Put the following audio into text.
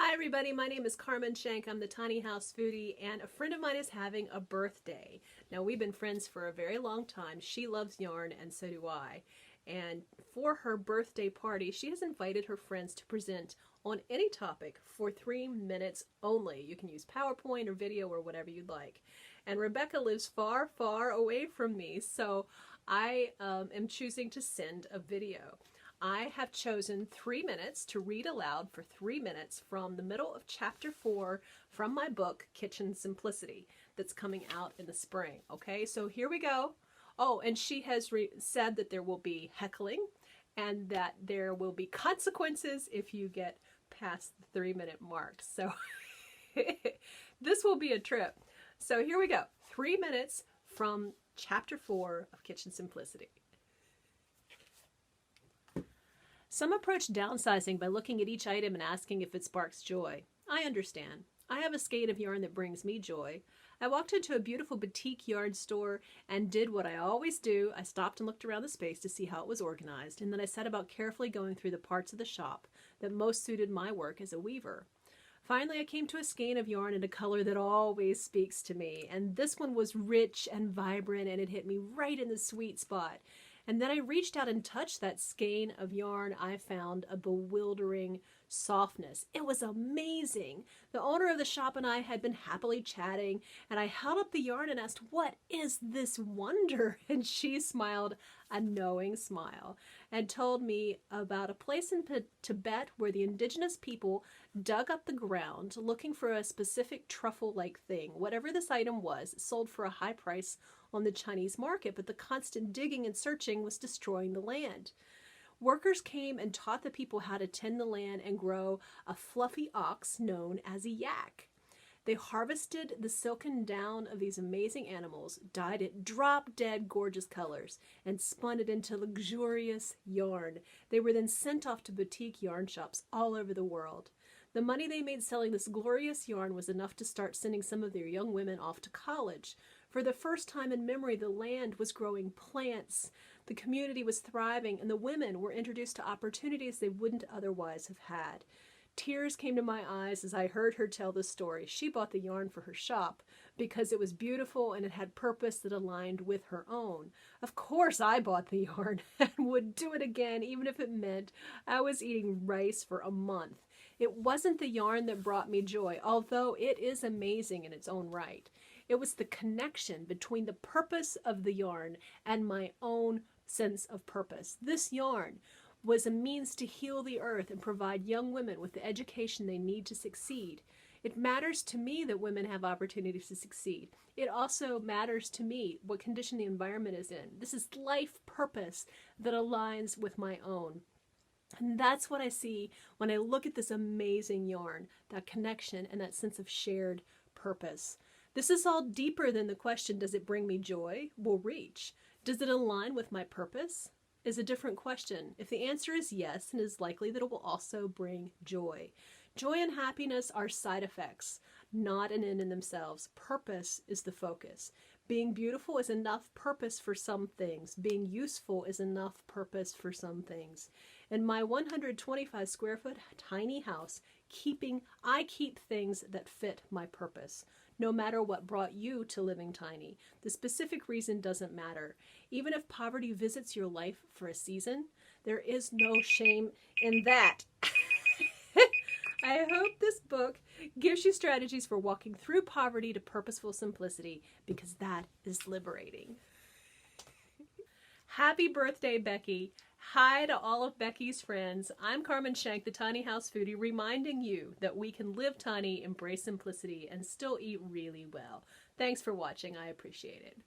Hi everybody, my name is Carmen Shenk. I'm the Tiny House Foodie, and a friend of mine is having a birthday. Now, we've been friends for a very long time. She loves yarn, and so do I. And for her birthday party, she has invited her friends to present on any topic for 3 minutes only. You can use PowerPoint or video or whatever you'd like. And Rebecca lives far, far away from me, so I am choosing to send a video. I have chosen 3 minutes to read aloud for 3 minutes from the middle of chapter 4 from my book, Kitchen Simplicity, that's coming out in the spring. Okay, so here we go. Oh, and she has said that there will be heckling and that there will be consequences if you get past the 3-minute mark. So this will be a trip. So here we go. 3 minutes from chapter 4 of Kitchen Simplicity. Some approach downsizing by looking at each item and asking if it sparks joy. I understand. I have a skein of yarn that brings me joy. I walked into a beautiful boutique yarn store and did what I always do. I stopped and looked around the space to see how it was organized, and then I set about carefully going through the parts of the shop that most suited my work as a weaver. Finally, I came to a skein of yarn in a color that always speaks to me, and this one was rich and vibrant, and it hit me right in the sweet spot. And then I reached out and touched that skein of yarn. I found a bewildering softness. It was amazing. The owner of the shop and I had been happily chatting, and I held up the yarn and asked, "What is this wonder?" And she smiled a knowing smile and told me about a place in Tibet where the indigenous people dug up the ground looking for a specific truffle-like thing. Whatever this item was, it sold for a high price on the Chinese market, but the constant digging and searching was destroying the land. Workers came and taught the people how to tend the land and grow a fluffy ox known as a yak. They harvested the silken down of these amazing animals, dyed it drop-dead gorgeous colors, and spun it into luxurious yarn. They were then sent off to boutique yarn shops all over the world. The money they made selling this glorious yarn was enough to start sending some of their young women off to college. For the first time in memory, the land was growing plants, the community was thriving, and the women were introduced to opportunities they wouldn't otherwise have had. Tears came to my eyes as I heard her tell the story. She bought the yarn for her shop because it was beautiful and it had purpose that aligned with her own. Of course I bought the yarn and would do it again, even if it meant I was eating rice for a month. It wasn't the yarn that brought me joy, although it is amazing in its own right. It was the connection between the purpose of the yarn and my own sense of purpose. This yarn was a means to heal the earth and provide young women with the education they need to succeed. It matters to me that women have opportunities to succeed. It also matters to me what condition the environment is in. This is life purpose that aligns with my own. And that's what I see when I look at this amazing yarn, that connection and that sense of shared purpose. This is all deeper than the question, does it bring me joy? Will reach. Does it align with my purpose? Is a different question. If the answer is yes, it is likely that it will also bring joy. Joy and happiness are side effects, not an end in themselves. Purpose is the focus. Being beautiful is enough purpose for some things. Being useful is enough purpose for some things. In my 125 square foot tiny house, I keep things that fit my purpose. No matter what brought you to living tiny, the specific reason doesn't matter. Even if poverty visits your life for a season, there is no shame in that. I hope this book gives you strategies for walking through poverty to purposeful simplicity, because that is liberating. Happy birthday, Bekki. Hi to all of Becky's friends. I'm Carmen Shenk, the Tiny House Foodie, reminding you that we can live tiny, embrace simplicity, and still eat really well. Thanks for watching. I appreciate it.